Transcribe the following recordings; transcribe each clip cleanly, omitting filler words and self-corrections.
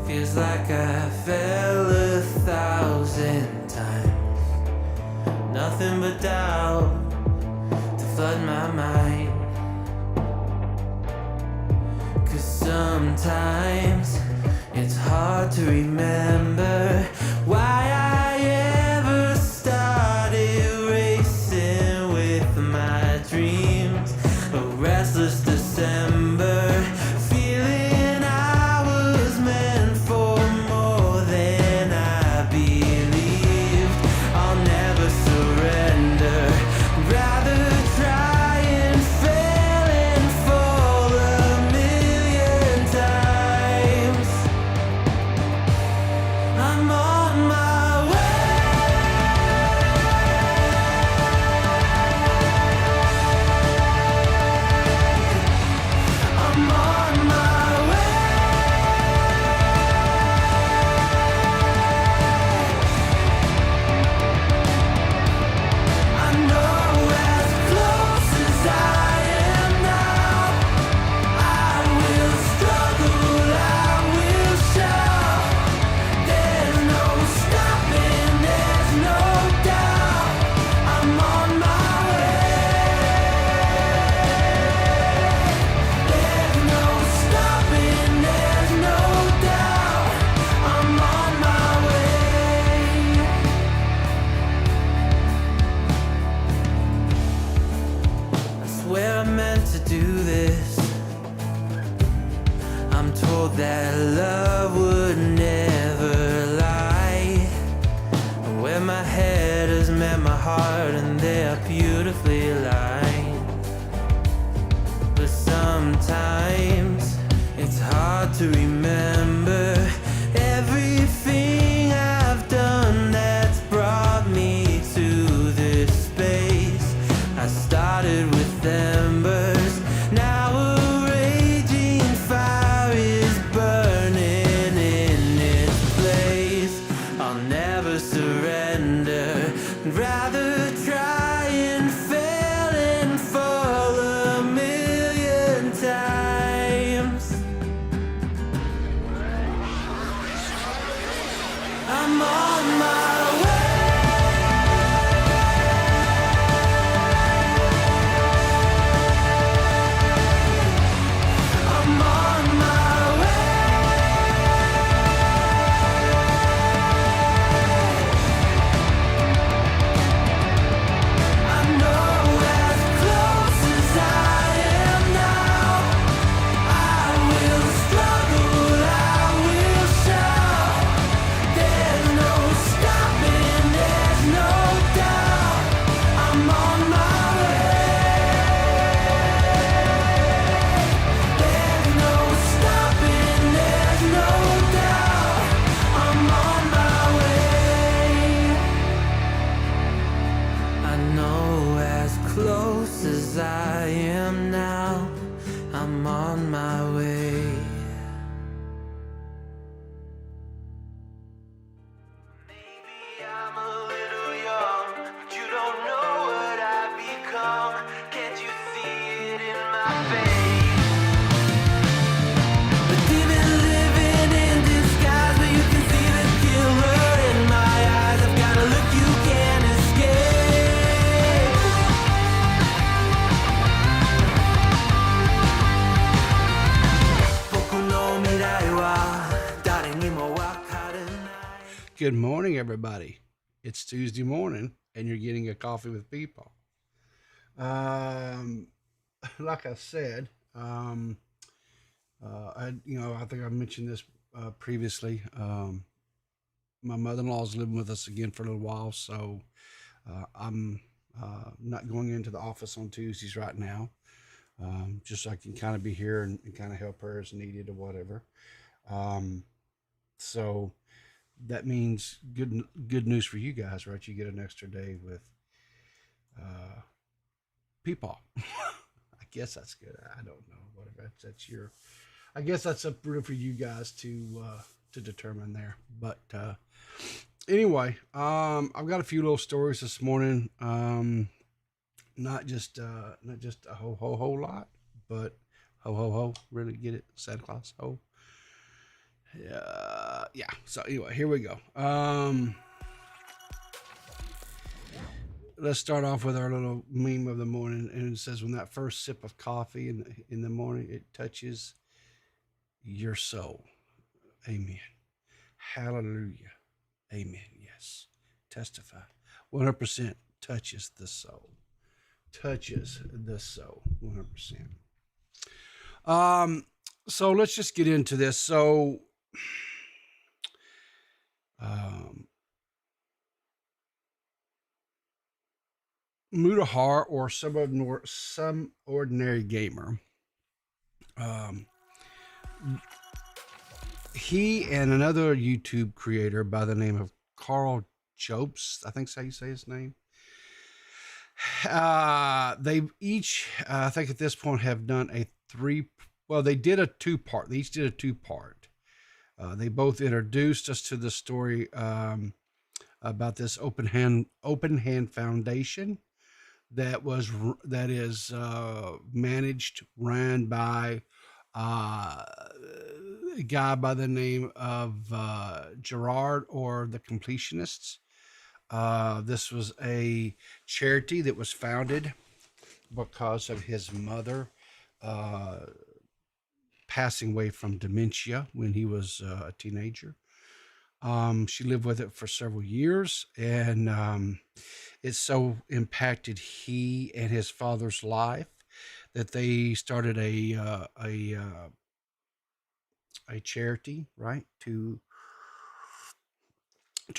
Feels like I fell 1,000 times. Nothing but doubt to flood my mind. 'Cause sometimes it's hard to remember why I ever started racing with my dreams. A restless December, feeling I was meant for more than I believed. I'll never surrender, rather try and fail and fall 1,000,000 times. I'm on my way. I'm on my way. I know as close as I am now, I will struggle, I will shout. There's no stopping, there's no doubt. I'm on my way. There's no stopping, there's no doubt. I'm on my way. I swear I meant to do this. I'm told that love would never lie. Where my head has met my heart and they are beautifully aligned. But sometimes it's hard to remember everything I've done that's brought me to this space. I started with embers, now a raging fire is burning in its place. I'll never surrender, rather try and fail and fall 1,000,000 times. I'm on my way. I'm on my way. I know as close as I am now, I will struggle, I will shout. There's no stopping, there's no doubt. I'm on my way. There's no stopping, there's no doubt. I'm on my way. I know as close as I am now, I'm on my way. Maybe I'm a little young, but you don't know what I've become. Can't you see it in my face? But even living in disguise, but you can see the killer in my eyes. I've got a look you can't escape. Boku no mirai wa dare ni mo wakaranai. Good morning, everybody. It's Tuesday morning, and you're getting a coffee with people. Like I said, I think I mentioned this previously. My mother-in-law is living with us again for a little while, so I'm not going into the office on Tuesdays right now. Just so I can kind of be here and kind of help her as needed or whatever. So that means good news for you guys, right? You get an extra day with people. I guess that's good. I don't know. Whatever. That's your. I guess that's up for you guys to determine there. But anyway, I've got a few little stories this morning. Not just a whole lot, but ho ho ho. Really get it, Santa Claus ho. Yeah, Yeah. So anyway, here we go. Let's start off with our little meme of the morning, and it says, "When that first sip of coffee in the morning, it touches your soul." Amen. Hallelujah. Amen. Yes. Testify. 100% touches the soul. Touches the soul. 100%. So let's just get into this. So, um, Mutahar, or some ordinary gamer, um, he and another YouTube creator by the name of Carl Jobst, I think that's how you say his name. They each, I think at this point, have done a three. Well, they did a two-part. They each did a two-part. They both introduced us to the story about this open hand foundation that is managed, ran by a guy by the name of Gerard, or the Completionists. This was a charity that was founded because of his mother uh, passing away from dementia when he was a teenager. She lived with it for several years, and it so impacted he and his father's life that they started a charity, right, to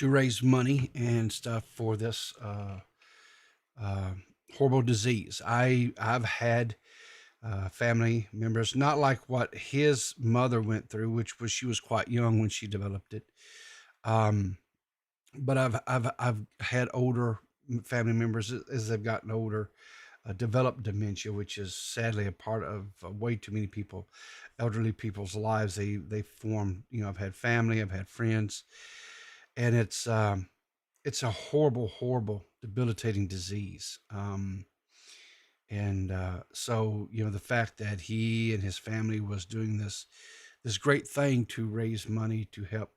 raise money and stuff for this uh, horrible disease. I've had family members, not like what his mother went through, which was she was quite young when she developed it. Um, but I've had older family members as they've gotten older develop dementia, which is sadly a part of way too many people, elderly people's lives. They form. I've had family, I've had friends, and it's a horrible, horrible, debilitating disease. And so the fact that he and his family was doing this great thing to raise money to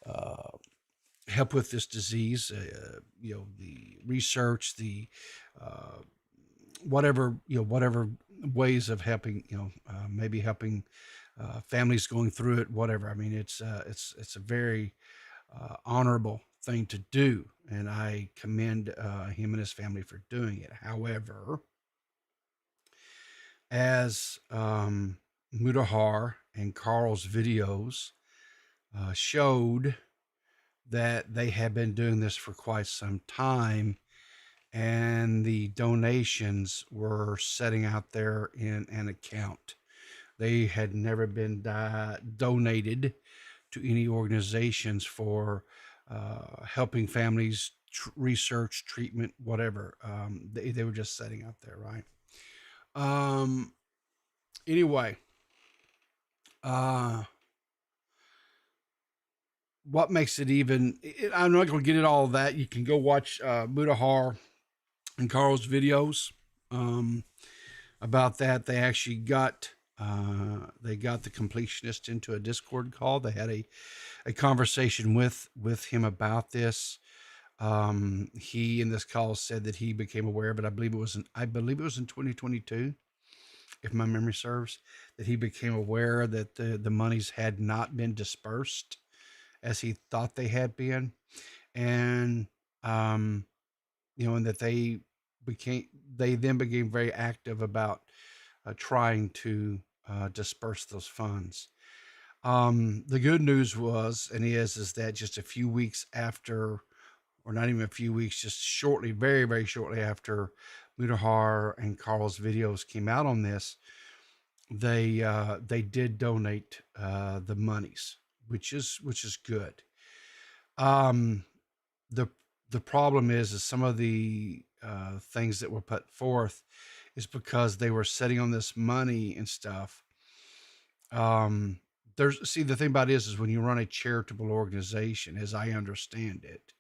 uh, help with this disease, the research, the uh, whatever ways of helping, maybe helping families going through it, whatever. I mean, it's a very honorable thing to do, and I commend him and his family for doing it. However, as Mutahar and Carl's videos showed, that they have been doing this for quite some time, and the donations were setting out there in an account. They had never been donated to any organizations for helping families research, treatment, whatever. They were just setting out there, right? Um, anyway, uh, what makes it even? I'm not going to get into all of that. You can go watch Mutahar and Carl's videos about that. They actually got the Completionist into a Discord call. They had a conversation with him about this. He in this call said that he became aware, but I believe it was in 2022, if my memory serves, that he became aware that the monies had not been dispersed as he thought they had been, and and that they then became very active about trying to disperse those funds. The good news was, and is that just a few weeks after, or not even a few weeks, just shortly, very, very shortly after Mutahar and Carl's videos came out on this, they did donate the monies, which is good. Um, the the problem is some of the things that were put forth is because they were sitting on this money and stuff. The thing about it is when you run a charitable organization, as I understand it,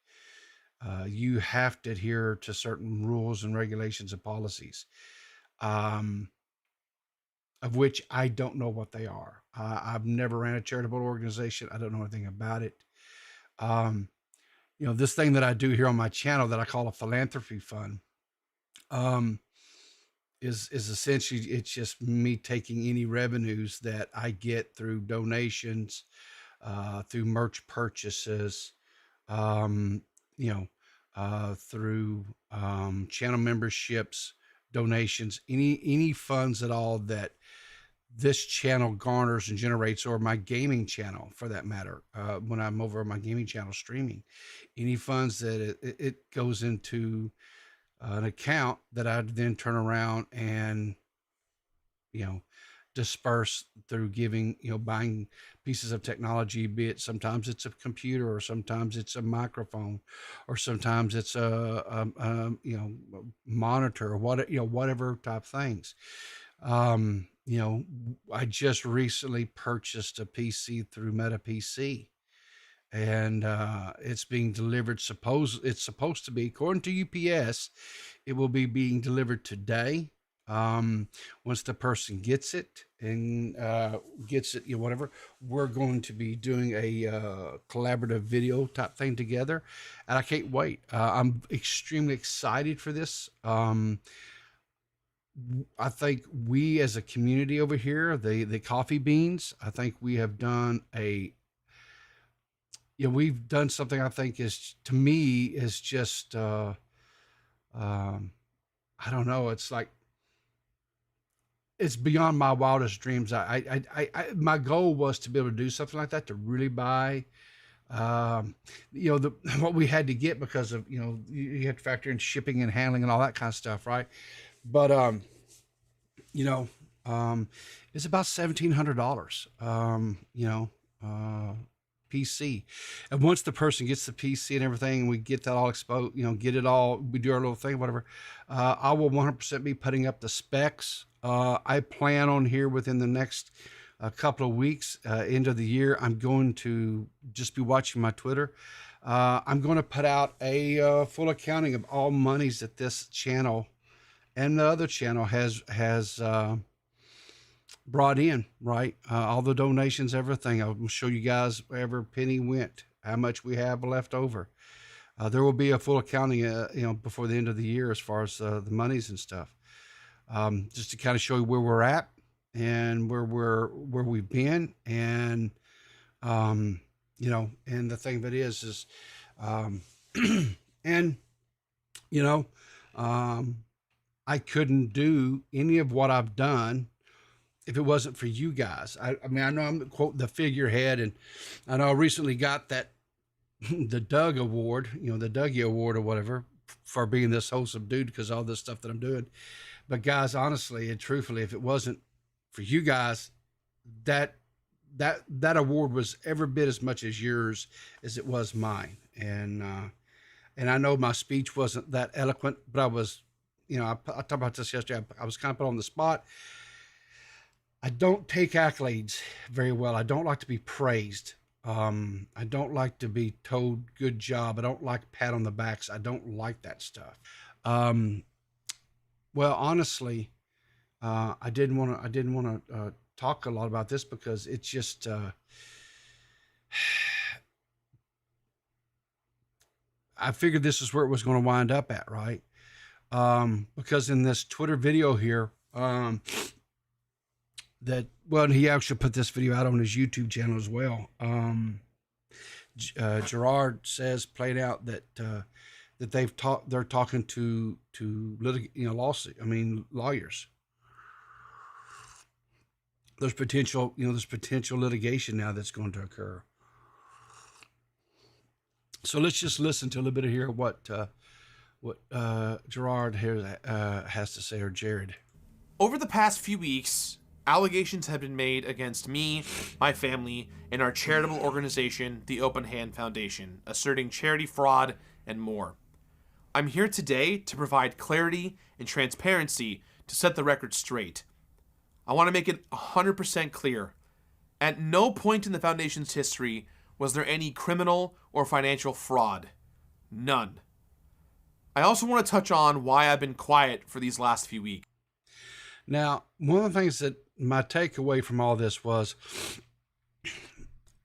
you have to adhere to certain rules and regulations and policies, um, of which I don't know what they are. I've never ran a charitable organization. I don't know anything about it. Um, this thing that I do here on my channel that I call a philanthropy fund, um, is essentially, it's just me taking any revenues that I get through donations, through merch purchases, um, you know, through channel memberships, donations, any funds at all that this channel garners and generates, or my gaming channel for that matter. When I'm over on my gaming channel streaming, any funds that it goes into an account that I then turn around and, you know, disperse through giving, buying pieces of technology, be it sometimes it's a computer, or sometimes it's a microphone, or sometimes it's a monitor, or whatever type things. I just recently purchased a PC through Meta PC, and it's being delivered. It's supposed to be, according to UPS, it will be being delivered today. Once the person gets it and gets it, whatever, we're going to be doing a collaborative video type thing together, and I can't wait. I'm extremely excited for this. I think we as a community over here, the coffee beans, I think we have done we've done something I think is, to me, is just, I don't know. It's like, it's beyond my wildest dreams. My goal was to be able to do something like that, to really buy, what we had to get, because of, you have to factor in shipping and handling and all that kind of stuff. Right. But, you know, it's about $1,700, PC. And once the person gets the PC and everything, we get that all exposed, get it all, we do our little thing, whatever. I will 100% be putting up the specs. I plan on here within the next couple of weeks, end of the year, I'm going to just be watching my Twitter. I'm going to put out a full accounting of all monies that this channel and the other channel has brought in, right? All the donations, everything. I'll show you guys where every penny went, how much we have left over. There will be a full accounting, before the end of the year, as far as the monies and stuff, just to kind of show you where we're at and where we've been, and and the thing of it is, and I couldn't do any of what I've done if it wasn't for you guys. I mean, I know I'm quoting the figurehead, and I know I recently got that the Doug Award, the Dougie Award or whatever, for being this wholesome dude because of all this stuff that I'm doing. But guys, honestly and truthfully, if it wasn't for you guys, that award was every bit as much as yours as it was mine. And I know my speech wasn't that eloquent, but I was, I talked about this yesterday. I was kind of put on the spot. I don't take accolades very well. I don't like to be praised. I don't like to be told good job. I don't like pat on the backs. I don't like that stuff. Well, honestly, I didn't want to talk a lot about this because it's just, I figured this is where it was going to wind up at, right? Because in this Twitter video here, he actually put this video out on his YouTube channel as well. Gerard says, played out, that they're talking to lawyers. There's potential litigation now that's going to occur. So let's just listen to a little bit of here what Gerard here has to say, or Jared. Over the past few weeks, allegations have been made against me, my family, and our charitable organization, the Open Hand Foundation, asserting charity fraud and more. I'm here today to provide clarity and transparency to set the record straight. I want to make it 100% clear. At no point in the Foundation's history was there any criminal or financial fraud. None. I also want to touch on why I've been quiet for these last few weeks. Now, one of the things that my takeaway from all this was,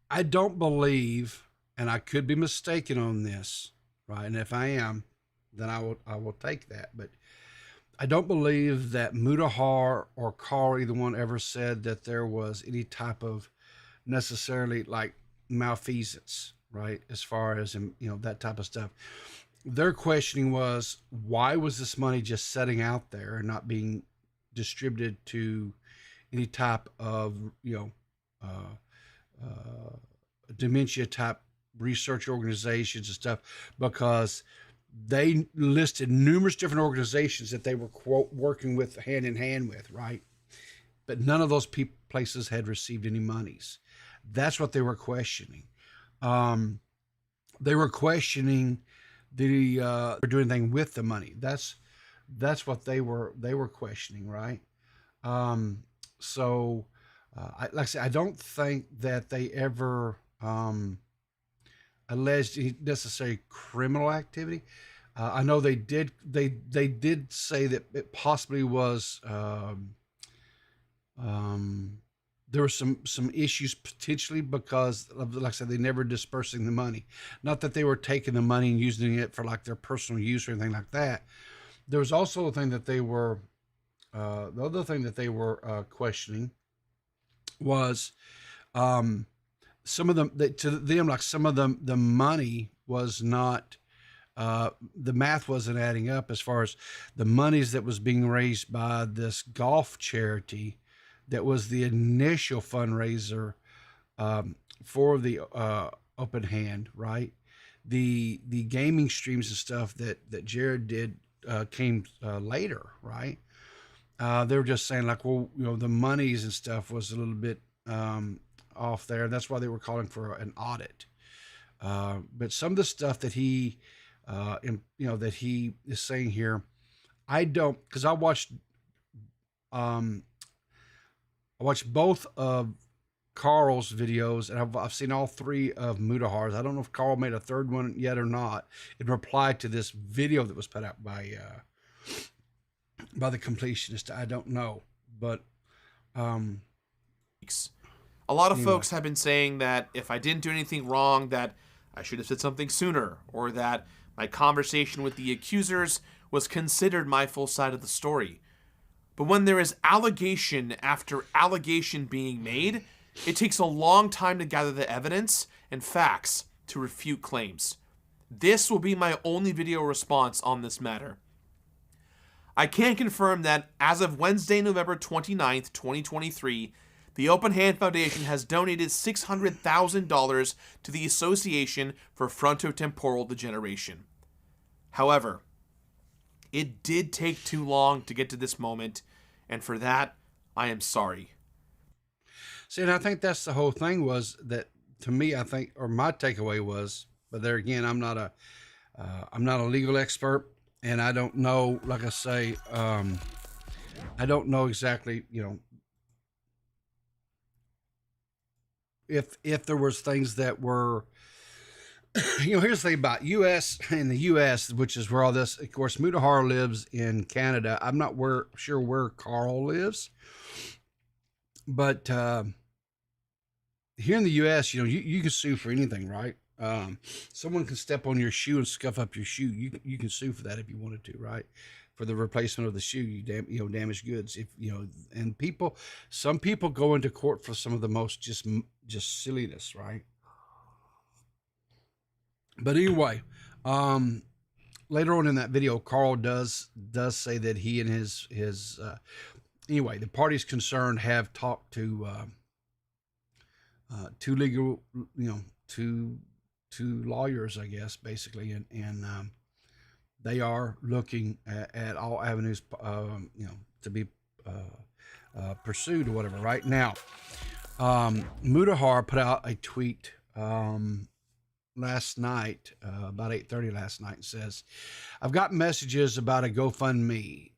I don't believe, and I could be mistaken on this, right? And if I am, then I will take that. But I don't believe that Mutahar or Carl, either one, ever said that there was any type of necessarily like malfeasance, right? As far as, that type of stuff. Their questioning was, why was this money just setting out there and not being distributed to any type of, uh, dementia type research organizations and stuff? Because they listed numerous different organizations that they were, quote, working with hand in hand with, right? But none of those places had received any monies. That's what they were questioning. They were questioning were doing anything with the money. That's what they were questioning, right? So, like I said, I don't think that they ever alleged any necessary criminal activity. I know they did. They did say that it possibly was. There were some issues potentially because of, like I said, they never dispersing the money. Not that they were taking the money and using it for like their personal use or anything like that. There was also a thing that they were, the other thing that they were questioning was, some of them, to them, like some of them, the money was not, the math wasn't adding up as far as the monies that was being raised by this golf charity that was the initial fundraiser for the open hand, right? The gaming streams and stuff that Jared did came later, right? They were just saying like, well, the monies and stuff was a little bit off there. That's why they were calling for an audit. But some of the stuff that he, that he is saying here, I don't, because I watched both of Carl's videos, and I've seen all three of Mutahar's. I don't know if Carl made a third one yet or not in reply to this video that was put out by the Completionist. I don't know, but A lot of anyway. folks have been saying that if I didn't do anything wrong, that I should have said something sooner, or that my conversation with the accusers was considered my full side of the story. But when there is allegation after allegation being made, it takes a long time to gather the evidence and facts to refute claims. This will be my only video response on this matter. I can confirm that as of Wednesday, November 29th, 2023, the Open Hand Foundation has donated $600,000 to the Association for Frontotemporal Degeneration. However, it did take too long to get to this moment, and for that, I am sorry. See, and I think that's the whole thing was that, to me, I think, or my takeaway was, but there again, I'm not a legal expert, and I don't know, like I say, I don't know exactly, if there was things that were, here's the thing about in the U.S., which is where all this, of course, Mutahar lives in Canada. I'm not sure where Carl lives, but here in the U.S., you can sue for anything, right? Someone can step on your shoe and scuff up your shoe. You can sue for that if you wanted to, right? For the replacement of the shoe, damaged goods. And some people go into court for some of the most just silliness, right? But anyway, later on in that video, Carl does say that he and his anyway, the parties concerned have talked to two legal, two lawyers, I guess, basically, and they are looking at all avenues, to be pursued or whatever. Right now, Mutahar put out a tweet last night, about 8:30 last night, and says, "I've got messages about a GoFundMe.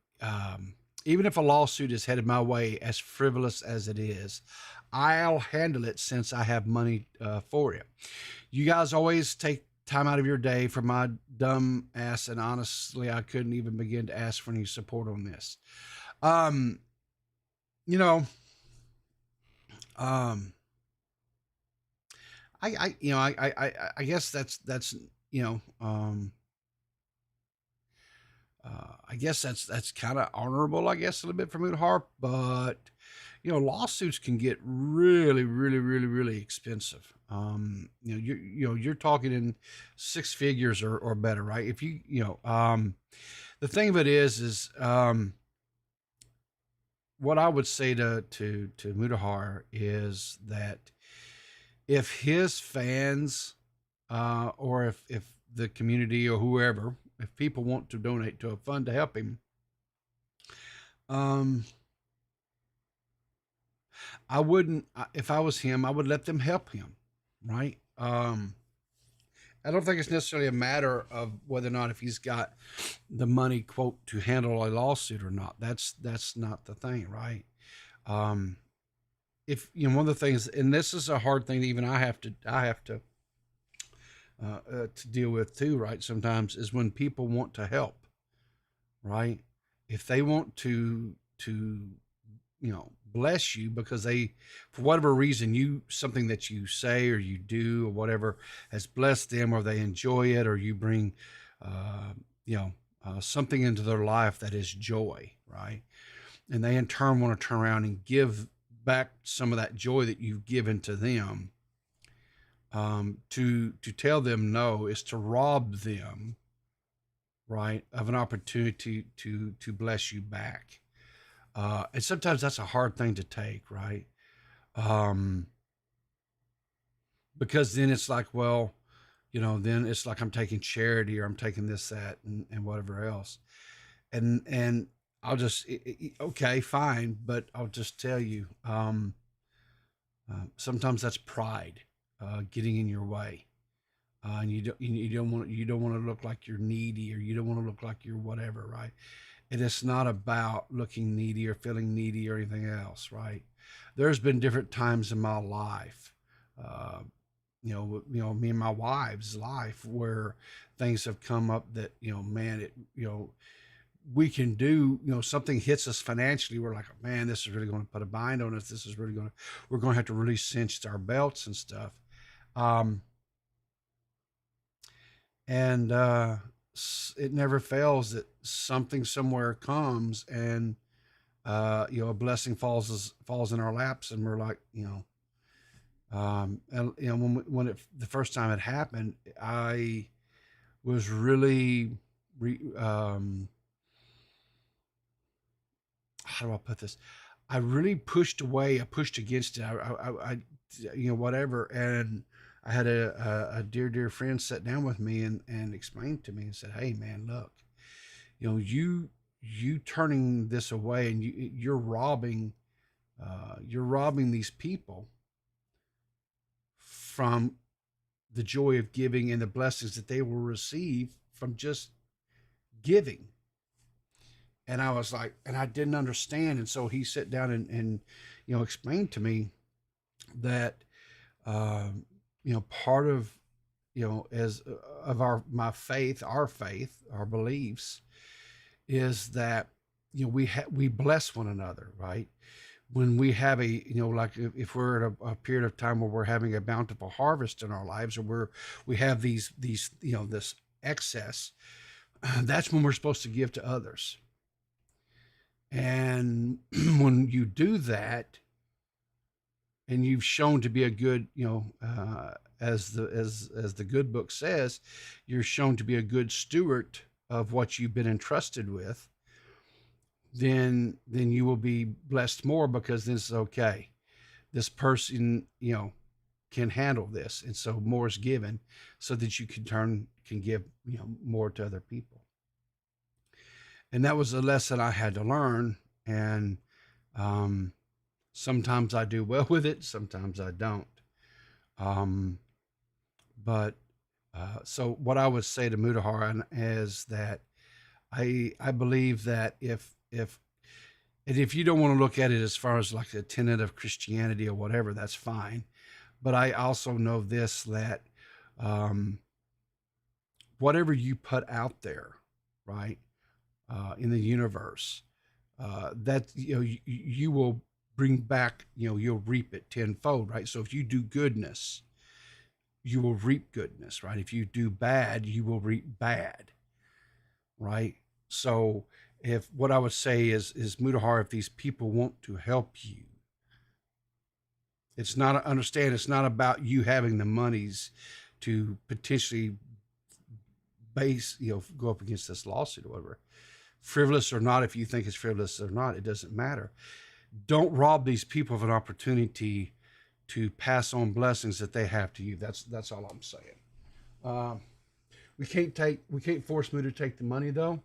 Even if a lawsuit is headed my way, as frivolous as it is, I'll handle it since I have money for it. You guys always take time out of your day for my dumb ass, and honestly, I couldn't even begin to ask for any support on this." Um, I guess that's, you know, I guess that's kind of honorable, I guess, a little bit for Moot, but lawsuits can get really, really, really, really expensive. You're talking in six figures or better, right? If the thing of it is what I would say to Mutahar is that if his fans, or if the community or whoever, if people want to donate to a fund to help him, um, I wouldn't. If I was him, I would let them help him, right? I don't think it's necessarily a matter of whether or not if he's got the money, quote, to handle a lawsuit or not. That's not the thing, right? Um, if one of the things, and this is a hard thing that even I have to deal with too, right? Sometimes is when people want to help, right? If they want to bless you because they, for whatever reason, something that you say or you do or whatever has blessed them, or they enjoy it, or you bring uh, something into their life that is joy, right? And they in turn want to turn around and give back some of that joy that you've given to them. To tell them no is to rob them, right, of an opportunity to bless you back. And sometimes that's a hard thing to take, right? Um, because then it's like, well, then it's like I'm taking charity, or I'm taking this, that, and whatever else. And I'll just, okay, fine. But I'll just tell you, sometimes that's pride, getting in your way. And you don't want to look like you're needy, or you don't want to look like you're whatever, right? And it's not about looking needy or feeling needy or anything else, right? There's been different times in my life, uh, me and my wife's life, where things have come up that, man, we can do, something hits us financially. We're like, man, this is really going to put a bind on us. We're going to have to really cinch our belts and stuff. Um, and it never fails that something somewhere comes, and a blessing falls in our laps, and we're like, and the first time it happened, I was really how do I put this? I really pushed away. I pushed against it. Whatever. And I had a dear friend sit down with me and explain to me and said, "Hey, man, look, you turning this away, and you're robbing these people from the joy of giving and the blessings that they will receive from just giving." And I was like, and I didn't understand. And so he sat down and explained to me that, part of, as of our faith, our beliefs, is that, we bless one another, right? When we have like if we're at a period of time where we're having a bountiful harvest in our lives, or we have these, this excess, that's when we're supposed to give to others. And when you do that, and you've shown to be a good, as the good book says, you're shown to be a good steward of what you've been entrusted with, then you will be blessed more, because this is okay. This person, can handle this, and so more is given, so that you can give, more to other people. And that was a lesson I had to learn. And sometimes I do well with it, sometimes I don't. Um, but so what I would say to Mudahar is that I believe that if you don't want to look at it as far as like a tenet of Christianity or whatever, that's fine. But I also know this, that whatever you put out there, right, in the universe, that you will bring back, you'll reap it tenfold, right? So if you do goodness, you will reap goodness, right? If you do bad, you will reap bad, right? So if what I would say is Mudahar, if these people want to help you, it's not about you having the monies to potentially go up against this lawsuit or whatever. Frivolous or not, if you think it's frivolous or not, it doesn't matter. Don't rob these people of an opportunity to pass on blessings that they have to you. That's all I'm saying. We can't force Mu to take the money though.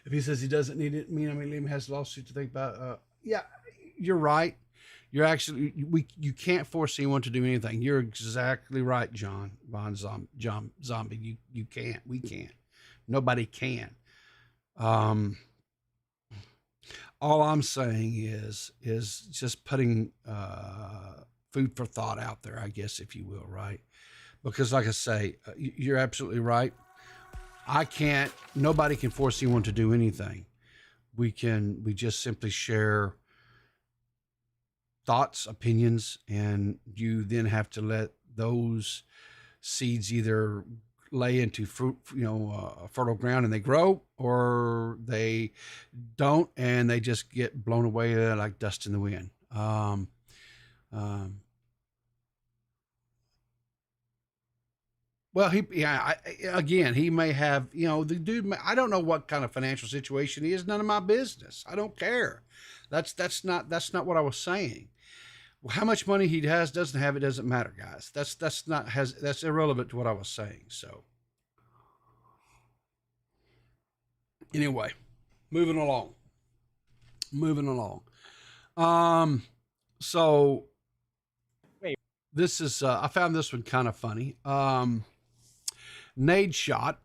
If he says he doesn't need it, Liam has a lawsuit to think about. Yeah, you're right. You're actually you can't force anyone to do anything. You're exactly right, John Zombie. You can't. We can't. Nobody can. All I'm saying is just putting food for thought out there, I guess, if you will, right? Because like I say, you're absolutely right. Nobody can force anyone to do anything. We just simply share thoughts, opinions, and you then have to let those seeds either lay into fertile ground and they grow, or they don't and they just get blown away like dust in the wind. Well, he may have, the dude, I don't know what kind of financial situation he is. None of my business. I don't care. That's not what I was saying. How much money he has, doesn't have, it doesn't matter, guys. That's irrelevant to what I was saying. So anyway, moving along. So Wait. This is, I found this one kind of funny. Nade Shot,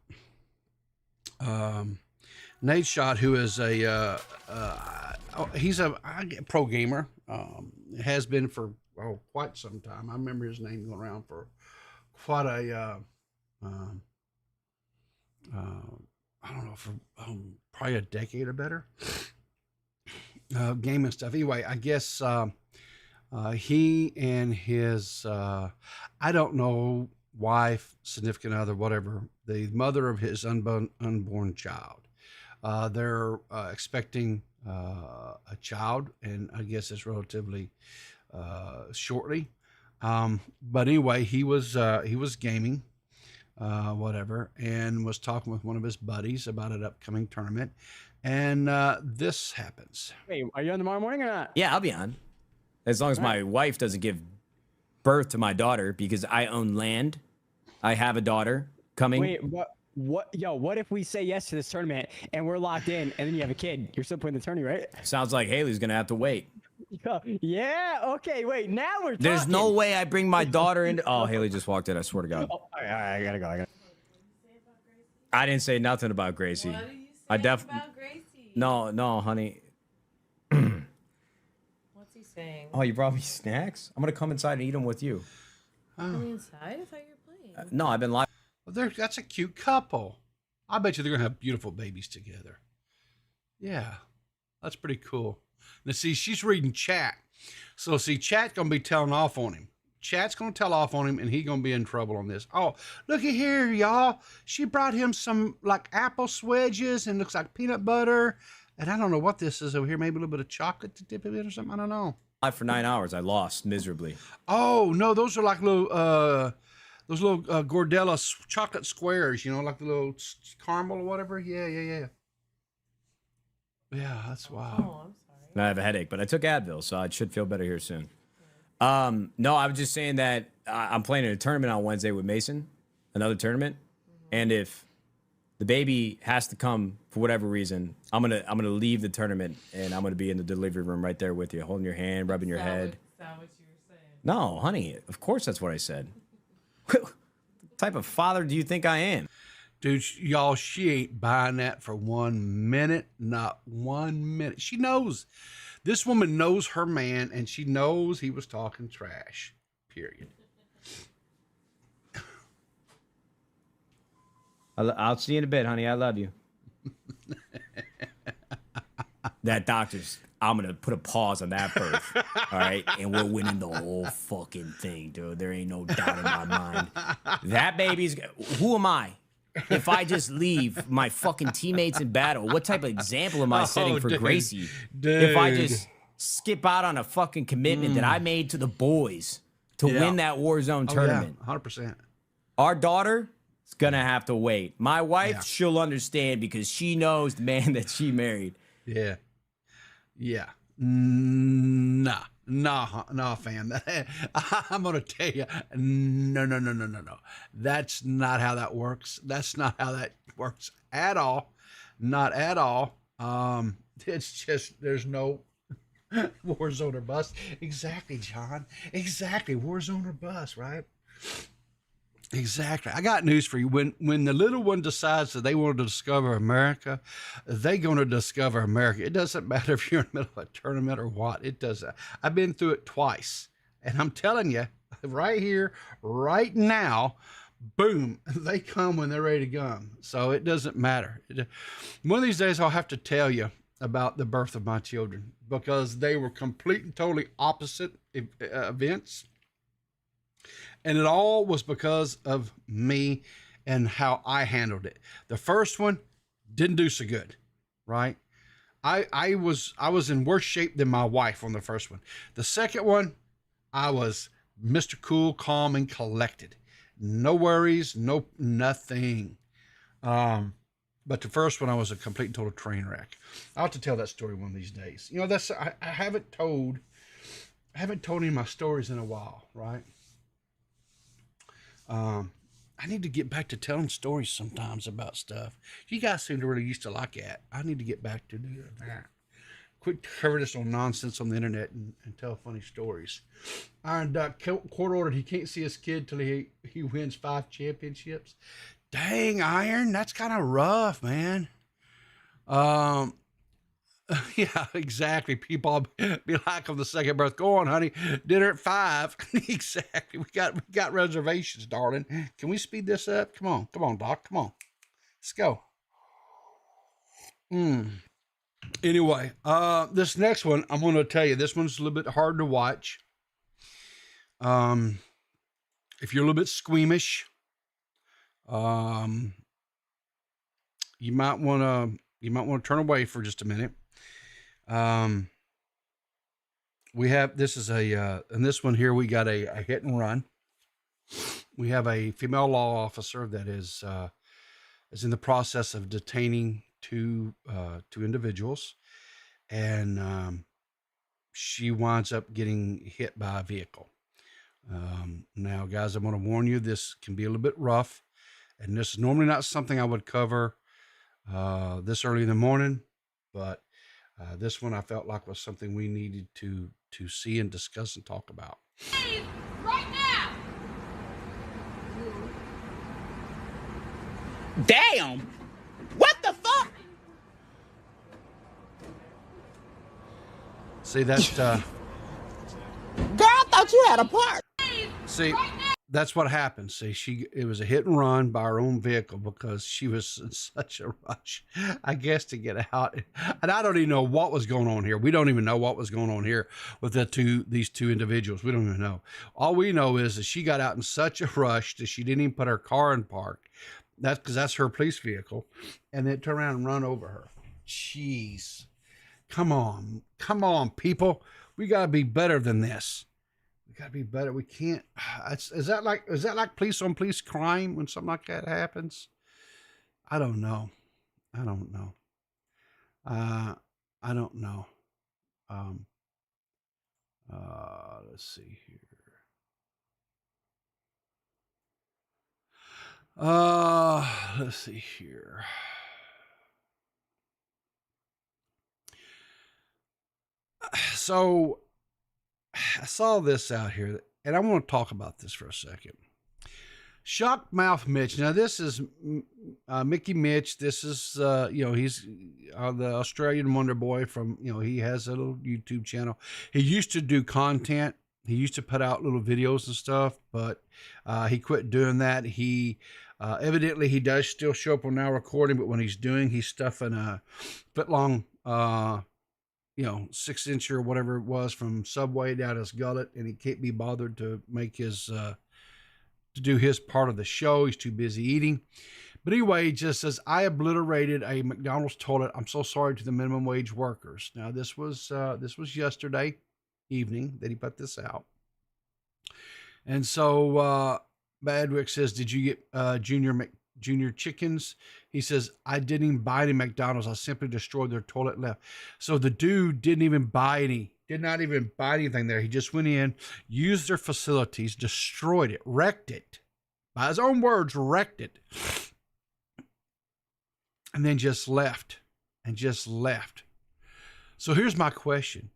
who is he's a pro gamer, has been for quite some time. I remember his name going around for quite a I don't know, for probably a decade or better. Gaming stuff. Anyway, I guess he and his I don't know, wife, significant other, whatever, the mother of his unborn child. They're expecting a child, and I guess it's relatively shortly. But anyway, he was gaming, whatever, and was talking with one of his buddies about an upcoming tournament, and this happens. Wait, are you on tomorrow morning or not? Yeah, I'll be on. As long as my wife doesn't give birth to my daughter, because I own land. I have a daughter coming. Wait, what if we say yes to this tournament and we're locked in and then you have a kid? You're still playing the tourney, right? Sounds like Haley's gonna have to wait. Yeah, okay, wait, now we're talking. There's no way I bring my daughter in. Oh, Haley just walked in, I swear to God. Oh, all right, I gotta go. I didn't say nothing about Gracie. What did you say about Gracie? No, honey. What's he saying? Oh, you brought me snacks? I'm gonna come inside and eat them with you. Coming inside? I thought you were playing. No, I've been live. That's a cute couple. I bet you they're gonna have beautiful babies together. Yeah, that's pretty cool. Now see, she's reading chat, so see, chat's gonna be telling off on him. Chat's gonna tell off on him, and he's gonna be in trouble on this. Oh, looky here, y'all. She brought him some like apple swedges and looks like peanut butter, and I don't know what this is over here. Maybe a little bit of chocolate to dip it in or something. I don't know. Live for 9 hours. I lost miserably. Oh no, those are like little Gordella chocolate squares, like the little caramel or whatever. Yeah, that's wild. Oh, I'm sorry. I have a headache, but I took Advil, so I should feel better here soon. No, I was just saying that I'm playing in a tournament on Wednesday with Mason, another tournament, and if the baby has to come for whatever reason, I'm gonna leave the tournament and I'm gonna be in the delivery room right there with you, holding your hand, rubbing your head. Is that what you were saying? No, honey, of course that's what I said. What type of father do you think I am? Dude, y'all, she ain't buying that for 1 minute, not 1 minute. She knows. This woman knows her man, and she knows he was talking trash, period. I'll see you in a bit, honey. I love you. That doctor's I'm going to put a pause on that birth. All right. And we're winning the whole fucking thing, dude. There ain't no doubt in my mind. That baby's, who am I? If I just leave my fucking teammates in battle, what type of example am I setting for Gracie? If I just skip out on a fucking commitment that I made to the boys to win that Warzone tournament. Yeah, 100%. Our daughter is going to have to wait. My wife, she'll understand because she knows the man that she married. Yeah. Yeah. Nah, fam. I'm going to tell you, no. That's not how that works. That's not how that works at all. Not at all. It's just, there's no Warzone or bust. Exactly, John. Exactly. Warzone or bust, right? Exactly. I got news for you. When the little one decides that they want to discover America, they're going to discover America. It doesn't matter if you're in the middle of a tournament or what. It doesn't. I've been through it twice. And I'm telling you, right here, right now, boom, they come when they're ready to come. So it doesn't matter. One of these days, I'll have to tell you about the birth of my children because they were complete and totally opposite events. And it all was because of me and how I handled it. The first one didn't do so good, right? I was in worse shape than my wife on the first one. The second one, I was Mr. Cool, calm, and collected. No worries, nothing. But the first one, I was a complete and total train wreck. I'll have to tell that story one of these days. You know, I haven't told any of my stories in a while, right? I need to get back to telling stories sometimes about stuff. You guys seem to really used to like that. I need to get back to doing that. Quit covering this on nonsense on the internet and tell funny stories. Iron Duck, court ordered he can't see his kid till he wins 5 championships. Dang, Iron, that's kind of rough, man. Yeah, exactly. People be like on the second birth. Go on, honey. Dinner at 5. Exactly. We got reservations, darling. Can we speed this up? Come on, Doc. Come on. Let's go. Anyway, this next one, I'm going to tell you, this one's a little bit hard to watch. If you're a little bit squeamish, you might want to turn away for just a minute. We have, this is in this one here, we got a hit and run. We have a female law officer that is in the process of detaining two individuals, and she winds up getting hit by a vehicle. Now, guys, I want to warn you, this can be a little bit rough, and this is normally not something I would cover this early in the morning, but this one I felt like was something we needed to see and discuss and talk about. Leave right now! Damn! What the fuck? See that? Girl, I thought you had a part. See, that's what happened. See, it was a hit and run by her own vehicle because she was in such a rush, I guess, to get out. And I don't even know what was going on here. We don't even know what was going on here with these two individuals. We don't even know. All we know is that she got out in such a rush that she didn't even put her car in park. That's because that's her police vehicle. And then turn around and run over her. Jeez. Come on, people. We got to be better than this. We got to be better. We can't. Is that like police on police crime when something like that happens? I don't know. Let's see here. Let's see here. So I saw this out here, and I want to talk about this for a second. Shock Mouth Mitch. Now, this is Mickey Mitch. This is, he's the Australian Wonder Boy from, he has a little YouTube channel. He used to do content. He used to put out little videos and stuff, but he quit doing that. He evidently he does still show up on Now Recording, but when he's stuffing a foot-long 6-inch or whatever it was from Subway down his gullet, and he can't be bothered to make his to do his part of the show. He's too busy eating. But anyway, he just says, I obliterated a McDonald's toilet. I'm so sorry to the minimum wage workers. Now, this was yesterday evening that he put this out. And so Badwick says, did you get junior chickens? He says, I didn't even buy any McDonald's. I simply destroyed their toilet and left. So the dude did not even buy anything there. He just went in, used their facilities, destroyed it, wrecked it. By his own words, wrecked it. And then just left. So here's my question.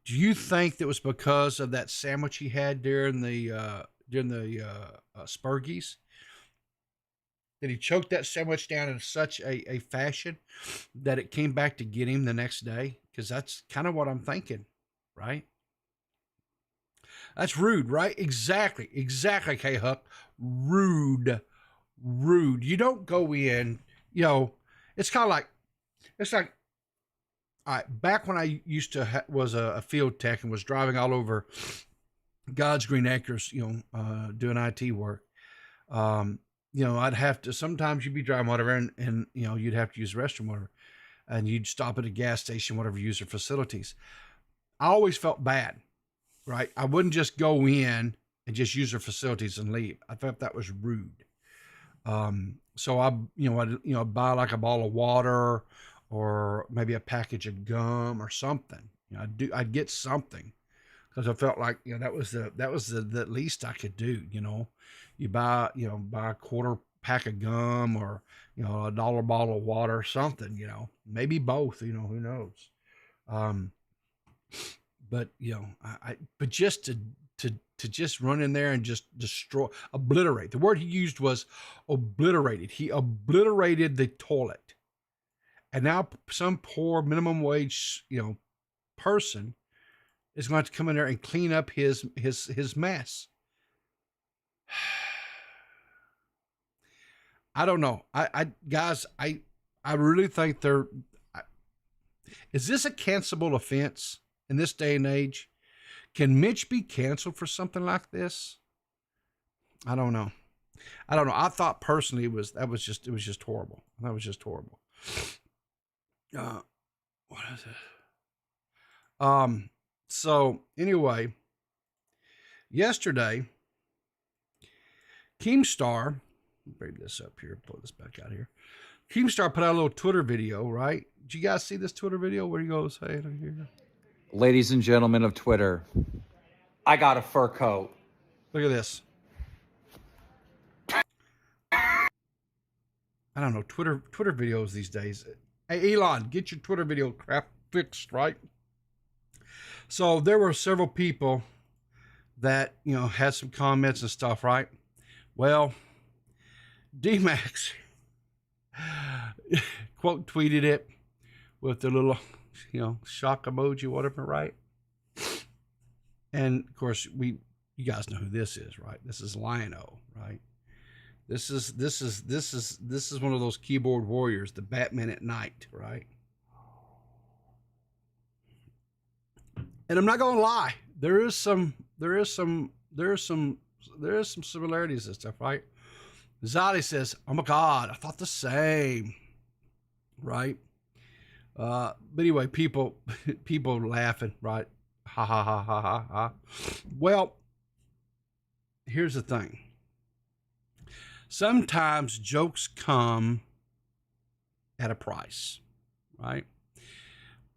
Do you think that was because of that sandwich he had during the Spurgies? That he choked that sandwich down in such a fashion that it came back to get him the next day? Because that's kind of what I'm thinking, right? That's rude, right? Exactly, K-Huck. Rude. You don't go in, it's like, all right, back when I used to was a field tech and was driving all over God's green acres, doing IT work. I'd have to, sometimes you'd be driving whatever, and you'd have to use the restroom, whatever, and you'd stop at a gas station, whatever, use their facilities. I always felt bad, right? I wouldn't just go in and just use their facilities and leave. I thought that was rude. So I'd buy like a bottle of water or maybe a package of gum or something. I'd get something because I felt like, that was the least I could do. You buy a quarter pack of gum or, a dollar bottle of water or something, maybe both, who knows? But, but just to just run in there and just obliterate. The word he used was obliterated. He obliterated the toilet. And now some poor minimum wage, person is going to have to come in there and clean up his mess. I don't know. Guys, I really think is this a cancelable offense in this day and age? Can Mitch be canceled for something like this? I don't know. I thought personally it was just horrible. That was just horrible. What is it? So anyway, yesterday, Keemstar, bring this up here, pull this back out here. Keemstar put out a little Twitter video, right? Did you guys see this Twitter video? What do you go say it here? Ladies and gentlemen of Twitter, I got a fur coat. Look at this. I don't know, Twitter videos these days. Hey, Elon, get your Twitter video crap fixed, right? So there were several people that, had some comments and stuff, right? Well, D-Max quote tweeted it with the little, shock emoji, whatever, right? And of course, you guys know who this is, right? This is Lion-O, right? This is one of those keyboard warriors, the Batman at night, right? And I'm not gonna lie, there is some similarities and stuff, right? Zali says, "Oh my God, I thought the same," right? But anyway, people laughing, right? Ha ha ha ha ha ha. Well, here's the thing. Sometimes jokes come at a price, right?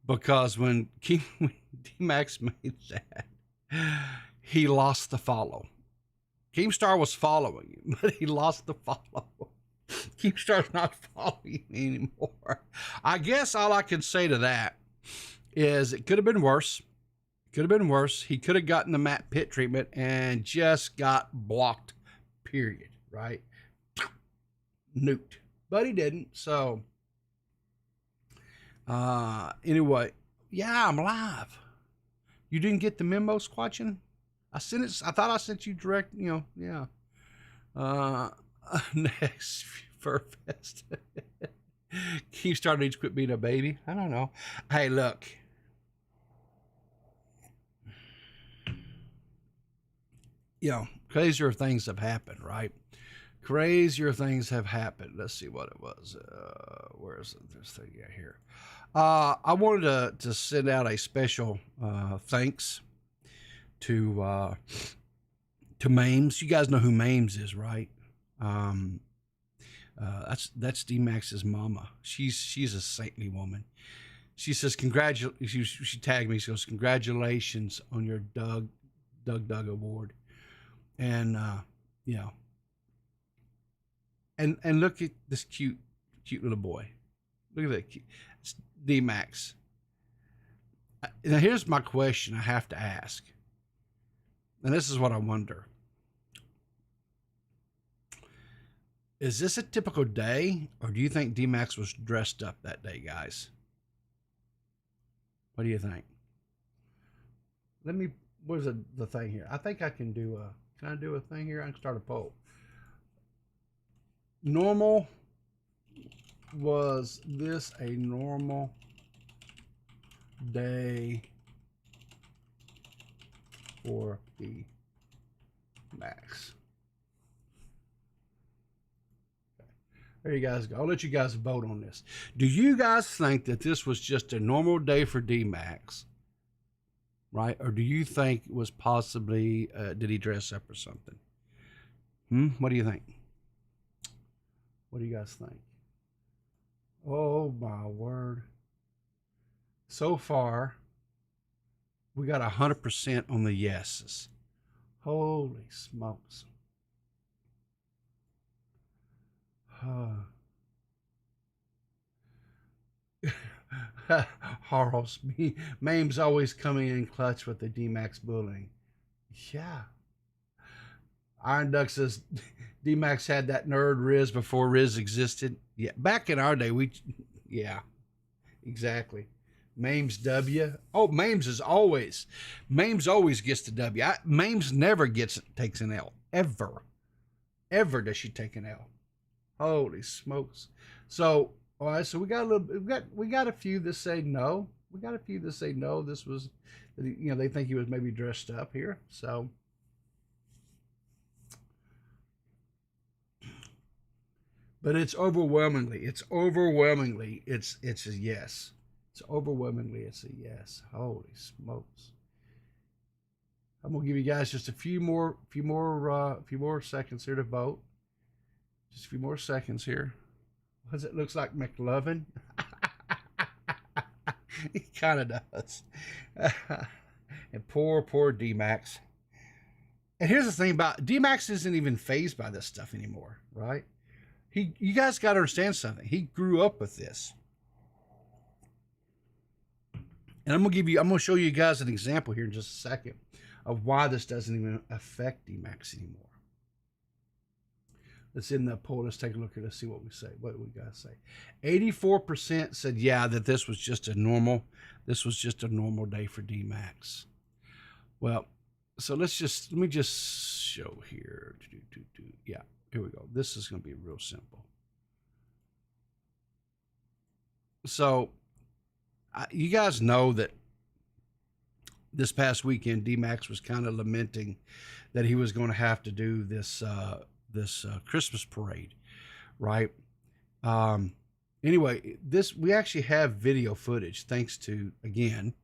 Because when D-Max made that, he lost the follow. Keemstar was following him, but he lost the follow. Keemstar's not following me anymore. I guess all I can say to that is it could have been worse. He could have gotten the Matt Pitt treatment and just got blocked, period, right? Nuked. But he didn't, so anyway, yeah, I'm live. You didn't get the memo, Squatchin? I thought I sent you direct, yeah. Next, Fur Fest. Keemstar needs to quit being a baby. I don't know. Hey, look. crazier things have happened, right? Crazier things have happened. Let's see what it was. Where's this thing here? I wanted to send out a special thanks to Mames. You guys know who Mames is, right? That's D-Max's mama. She's a saintly woman. She says she tagged me. She goes, congratulations on your Doug award, and and look at this cute little boy. Look at that. It's D-Max. Now here's my question I have to ask, and this is what I wonder. Is this a typical day, or do you think D-Max was dressed up that day, guys? What do you think? Where's the thing here? I think I can do can I do a thing here? I can start a poll. Was this a normal day for D-Max? There you guys go. I'll let you guys vote on this. Do you guys think that this was just a normal day for D-Max? Right? Or do you think it was possibly, did he dress up or something? What do you think? What do you guys think? Oh my word. So far, we got 100% on the yeses. Holy smokes. Harles, Mame's always coming in clutch with the D-Max bullying. Yeah. Iron Duck says D-Max had that nerd Riz before Riz existed. Yeah, back in our day, yeah, exactly. Mame's W. Oh, Mame's always gets the W. Mame's never takes an L. Ever does she take an L. Holy smokes. So, all right, so we got a few that say no. We got a few that say no. This was, they think he was maybe dressed up here. So, but it's overwhelmingly a yes. It's overwhelmingly, it's a yes. Holy smokes. I'm gonna give you guys just a few more seconds here to vote. Just a few more seconds here. What does it look like, McLovin? He kind of does. And poor D-Max. And here's the thing about D-Max isn't even fazed by this stuff anymore, right? You guys got to understand something. He grew up with this. And I'm going to show you guys an example here in just a second of why this doesn't even affect D-Max anymore. Let's in the poll. Let's take a look here. Let's see what we say. What do we got to say? 84% said, yeah, that this was just a normal day for D-Max. Well, so let me just show here. Yeah, here we go. This is going to be real simple. So you guys know that this past weekend, D-Max was kind of lamenting that he was going to have to do this Christmas parade, right? Anyway, we actually have video footage thanks to, again,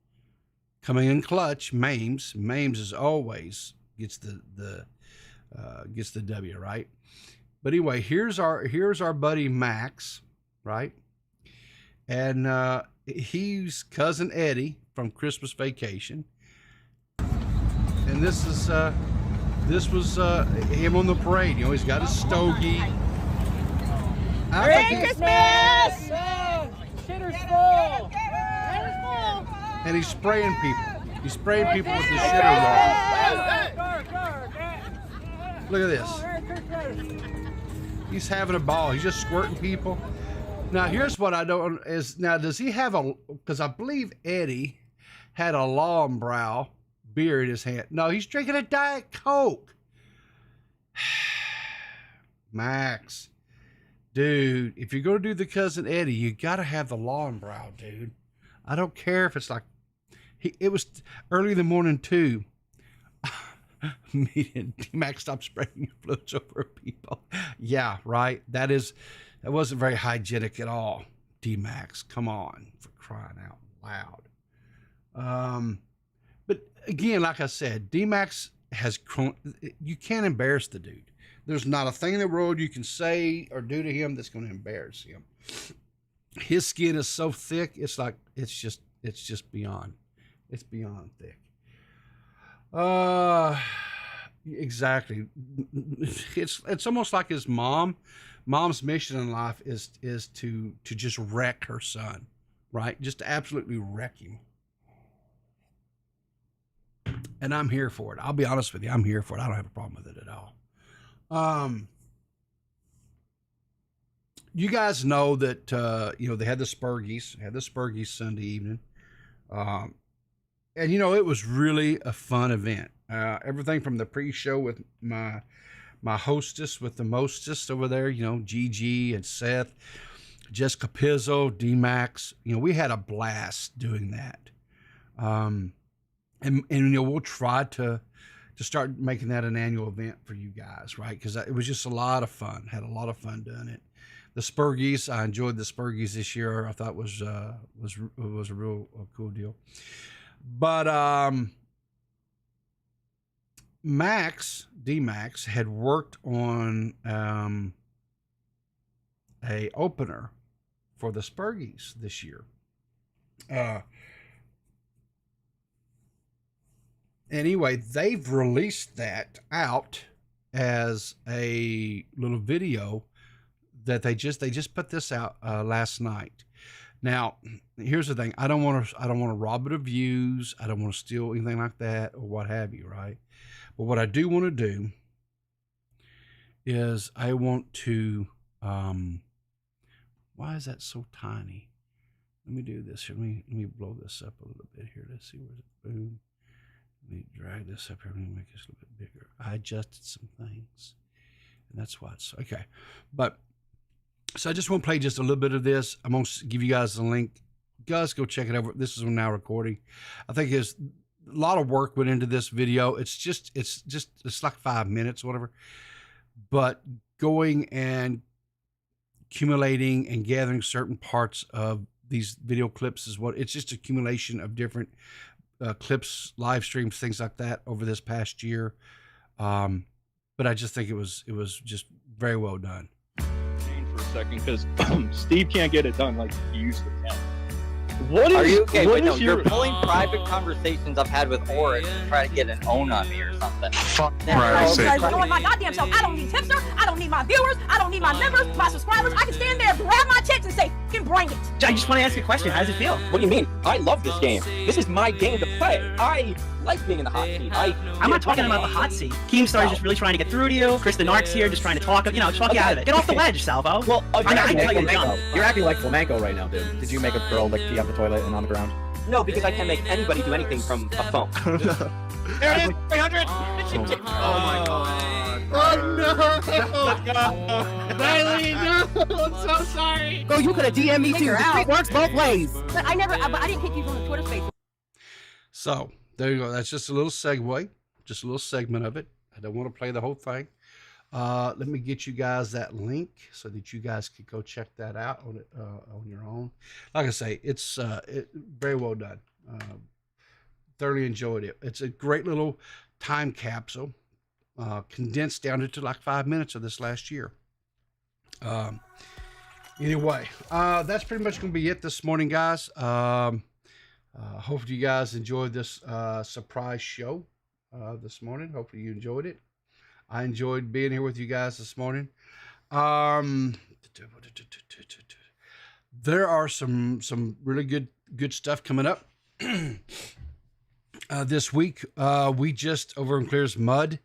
coming in clutch, Mames. Mames as always gets the W, right? But anyway, here's our buddy Max, right? And he's cousin Eddie from Christmas Vacation, and this was him on the parade. He's got a stogie. Merry Christmas! Shitter's full. And he's spraying people. He's spraying people with the shitter wall. Look at this. He's having a ball. He's just squirting people. Now, here's what I don't is now. Does he have because I believe Eddie had a long brow beer in his hand. No, he's drinking a Diet Coke. Max, dude, if you're going to do the cousin Eddie, you got to have the long brow, dude. I don't care if it's like, it was early in the morning too. D-Max, stop spraying influence over people. Yeah, right. That wasn't very hygienic at all. D-Max, come on, for crying out loud. But again, like I said, D-Max you can't embarrass the dude. There's not a thing in the world you can say or do to him that's going to embarrass him. His skin is so thick, it's just beyond. It's beyond thick. Exactly. It's almost like his mom's mission in life is to just wreck her son, right? Just to absolutely wreck him. And I'm here for it. I'll be honest with you, I'm here for it. I don't have a problem with it at all. You guys know that they had the Spurgies Sunday evening. And it was really a fun event. Everything from the pre-show with my hostess with the mostest over there, Gigi and Seth, Jessica Pizzo, D-Max. We had a blast doing that. And we'll try to start making that an annual event for you guys, right? Because it was just a lot of fun. Had a lot of fun doing it. The Spurgies, I enjoyed the Spurgies this year. I thought it was a real cool deal. But D-Max had worked on a opener for the Spurgies this year. Anyway, they've released that out as a little video that they just put this out last night. Now, here's the thing. I don't want to rob it of views. I don't want to steal anything like that or what have you, right? But what I do want to do is I want to why is that so tiny? Let me do this here. Let me blow this up a little bit here. Let's see where's it. Boom. Let me drag this up here. Let me make this a little bit bigger. I adjusted some things, and that's why it's okay. But so I just want to play just a little bit of this. I'm going to give you guys the link. Guys, go check it out. This is now recording. I think a lot of work went into this video. It's like 5 minutes, whatever. But going and accumulating and gathering certain parts of these video clips is what it's just accumulation of different clips, live streams, things like that over this past year. But I just think it was just very well done. For a second, because Steve can't get it done like he used to. Can. Are you okay? What Wait, no, is you're pulling private conversations I've had with Oris to try to get an own on me or something. Fuck doing my goddamn self. I don't need tipster. I don't need my viewers. I don't need my members, my subscribers. I can stand there, grab my tits, and say, "Fucking bring it." I just want to ask you a question. How does it feel? What do you mean? I love this game. This is my game to play. I like being in the hot seat. I'm not talking about the hot seat. Keemstar's just really trying to get through to you. Kristen Ark's here just trying to talk you out of it. Get off the ledge, Salvo. Well, I'm not tell you you're acting like flamenco right now, dude. Did you make a girl like pee on the toilet and on the ground? No, because I can't make anybody do anything from a phone. There it is, 300. Oh my god. Oh no! Riley, no! I'm so sorry. Girl, you could have DM'd me too. It works both ways. But I didn't kick you from the Twitter space. So there you go. That's just a little segue, just a little segment of it. I don't want to play the whole thing. Let me get you guys that link so that you guys can go check that out on your own. Like I say, it's very well done. Thoroughly enjoyed it. It's a great little time capsule, condensed down into like 5 minutes of this last year. Anyway, that's pretty much going to be it this morning, guys. Hopefully you guys enjoyed this surprise show this morning. Hopefully you enjoyed it. I enjoyed being here with you guys this morning. There are some really good stuff coming up this week. We just over in Clear's Mud,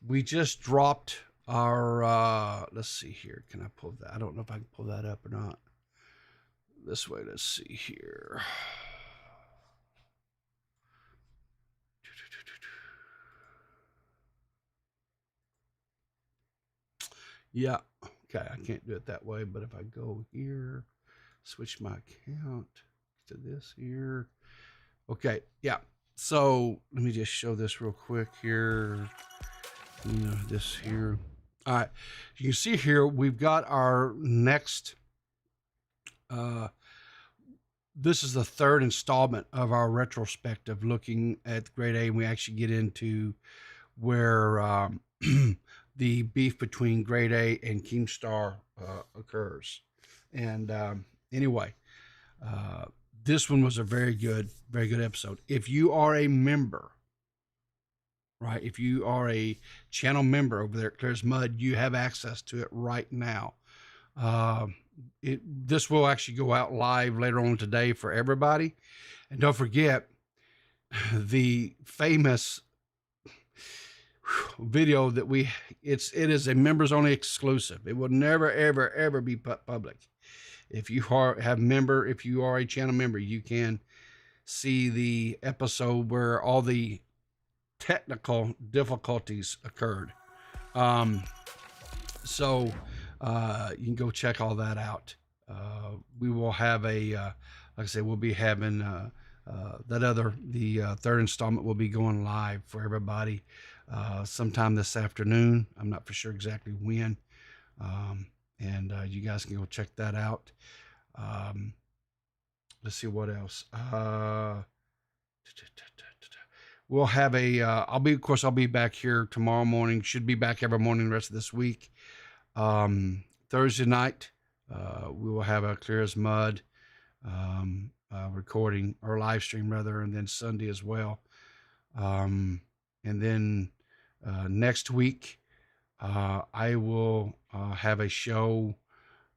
we just dropped our let's see here. Can I pull that? I don't know if I can pull that up or not. This way, let's see here. Yeah, okay, I can't do it that way, but if I go here, switch my account to this here. Okay, yeah, So let me just show this real quick here. This here. All right. You can see here we've got our next. This is the third installment of our retrospective looking at grade A, and we actually get into where the beef between grade A and Keemstar occurs. And anyway, this one was a very good episode. If you are a member, right? If you are a channel member over there at Clear as Mud, you have access to it right now. This will actually go out live later on today for everybody. And don't forget the famous video that it is a members only exclusive. It will never, ever be public. If you are a channel member, you can see the episode where all the technical difficulties occurred. So you can go check all that out. We will have like I said, we'll be having the third installment will be going live for everybody sometime this afternoon. I'm not for sure exactly when. And you guys can go check that out. Let's see what else. We'll have I'll be back here tomorrow morning. Should be back every morning the rest of this week. Thursday night, we will have a Clear as Mud recording or live stream rather, and then Sunday as well. And then next week, I will have a show.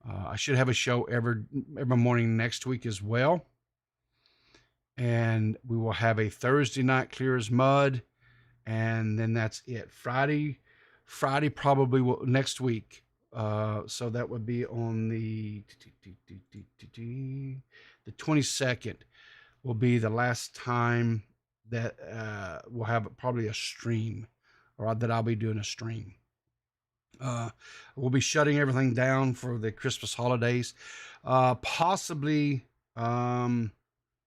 I should have a show every morning next week as well. And we will have a Thursday night Clear as Mud, and then that's it. Friday probably next week. So that would be on the 22nd will be the last time that we'll have probably a stream, or that I'll be doing a stream. We'll be shutting everything down for the Christmas holidays. Possibly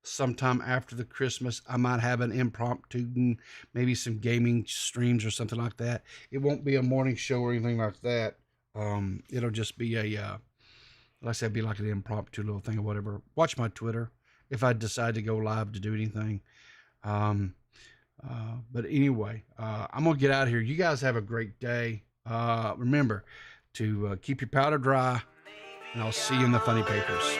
sometime after the Christmas, I might have an impromptu, maybe some gaming streams or something like that. It won't be a morning show or anything like that. It'll just be like I said, be like an impromptu little thing or whatever. Watch my Twitter if I decide to go live to do anything. But anyway, I'm gonna get out of here. You guys have a great day. Remember to keep your powder dry, and I'll see you in the funny papers.